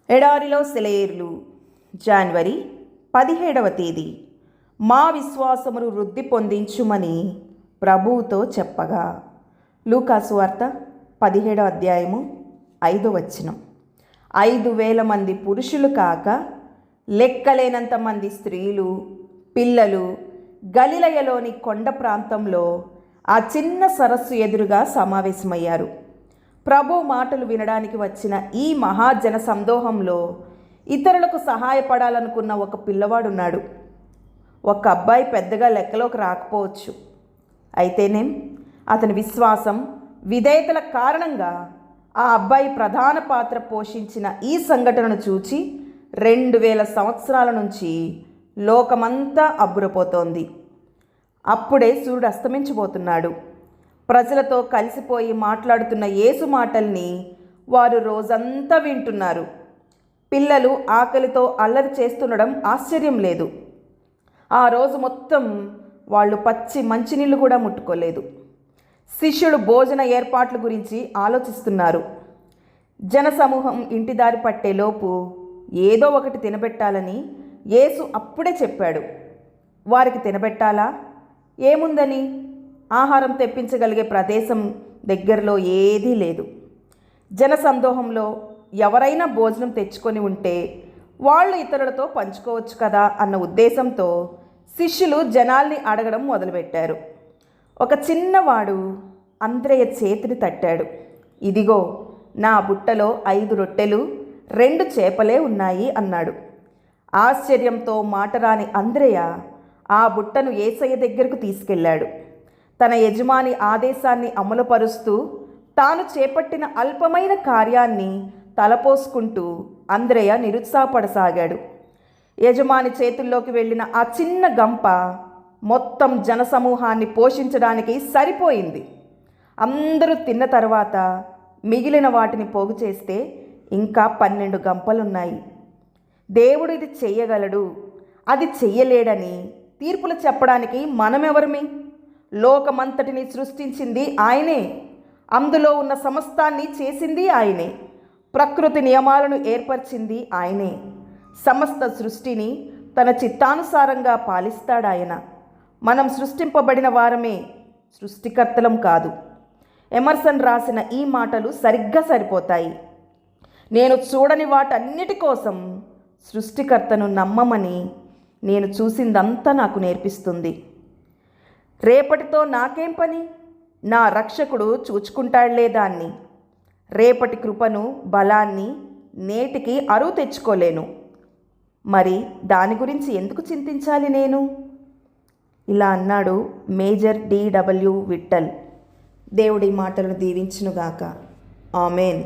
ఎడారిలో సెలయేర్లు జనవరి 17వ తేదీ. మా విశ్వాసమును వృద్ధి పొందించుమని ప్రభువుతో చెప్పగా. లూకాసు వార్త 17వ అధ్యాయము 5వ వచనం. 5,000 మంది పురుషులు కాక లెక్కలేనంత మంది స్త్రీలు, పిల్లలు గలిలయలోని కొండ ప్రాంతంలో ఆ చిన్న సరస్సు ఎదురుగా సమావేశమయ్యారు. ప్రభు మాటలు వినడానికి వచ్చిన ఈ మహాజన సందోహంలో ఇతరులకు సహాయపడాలనుకున్న ఒక పిల్లవాడున్నాడు. ఒక అబ్బాయి పెద్దగా లెక్కలోకి రాకపోవచ్చు, అయితేనేం అతని విశ్వాసం, విధేయతల కారణంగా ఆ అబ్బాయి ప్రధాన పాత్ర పోషించిన ఈ సంఘటనను చూచి 2000 సంవత్సరాల నుంచి లోకమంతా అబ్బురపోతోంది. అప్పుడే సూర్యుడు అస్తమించబోతున్నాడు. ప్రజలతో కలిసిపోయి మాట్లాడుతున్న యేసు మాటల్ని వారు రోజంతా వింటున్నారు. పిల్లలు ఆకలితో అల్లరి చేస్తుండడం ఆశ్చర్యం లేదు. ఆ రోజు మొత్తం వాళ్ళు పచ్చి మంచినీళ్ళు కూడా ముట్టుకోలేదు. శిష్యుడు భోజన ఏర్పాట్ల గురించి ఆలోచిస్తున్నారు. జనసమూహం ఇంటిదారి పట్టేలోపు ఏదో ఒకటి తినబెట్టాలని యేసు అప్పుడే చెప్పాడు. వారికి తినబెట్టాలా? ఏముందని? ఆహారం తెప్పించగలిగే ప్రదేశం దగ్గరలో ఏదీ లేదు. జనసందోహంలో ఎవరైనా భోజనం తెచ్చుకొని ఉంటే వాళ్ళు ఇతరులతో పంచుకోవచ్చు కదా అన్న ఉద్దేశంతో శిష్యులు జనాల్ని అడగడం మొదలుపెట్టారు. ఒక చిన్నవాడు అంద్రెయ చేతిని తట్టాడు. ఇదిగో, నా బుట్టలో 5 రొట్టెలు 2 చేపలే ఉన్నాయి అన్నాడు. ఆశ్చర్యంతో మాటరాని అంద్రెయ ఆ బుట్టను యేసయ్య దగ్గరకు తీసుకెళ్ళాడు. తన యజమాని ఆదేశాన్ని అమలుపరుస్తూ తాను చేపట్టిన అల్పమైన కార్యాన్ని తలపోసుకుంటూ అంద్రెయ నిరుత్సాహపడసాగాడు. యజమాని చేతుల్లోకి వెళ్ళిన ఆ చిన్న గంప మొత్తం జనసమూహాన్ని పోషించడానికి సరిపోయింది. అందరూ తిన్న తర్వాత మిగిలిన వాటిని పోగు చేస్తే ఇంకా 12 గంపలున్నాయి. దేవుడు ఇది చెయ్యగలడు, అది చెయ్యలేడని తీర్పులు చెప్పడానికి మనమెవరమి? లోకమంతటిని సృష్టించింది ఆయనే. అందులో ఉన్న సమస్తాన్ని చేసింది ఆయనే. ప్రకృతి నియమాలను ఏర్పరిచింది ఆయనే. సమస్త సృష్టిని తన చిత్తానుసారంగా పాలిస్తాడాయన. మనం సృష్టింపబడిన వారమే, సృష్టికర్తలం కాదు. ఎమర్సన్ రాసిన ఈ మాటలు సరిగ్గా సరిపోతాయి. నేను చూడని వాటన్నిటి కోసం సృష్టికర్తను నమ్మమని నేను చూసిందంతా నాకు నేర్పిస్తుంది. రేపటితో నాకేం పని? నా రక్షకుడు చూచుకుంటాడులే దాన్ని. రేపటి కృపను, బలాన్ని నేటికి అరువు తెచ్చుకోలేను. మరి దాని గురించి ఎందుకు చింతించాలి నేను? ఇలా అన్నాడు మేజర్ D.W. విట్టల్. దేవుడి మాటలను దీవించునుగాక. ఆమెన్.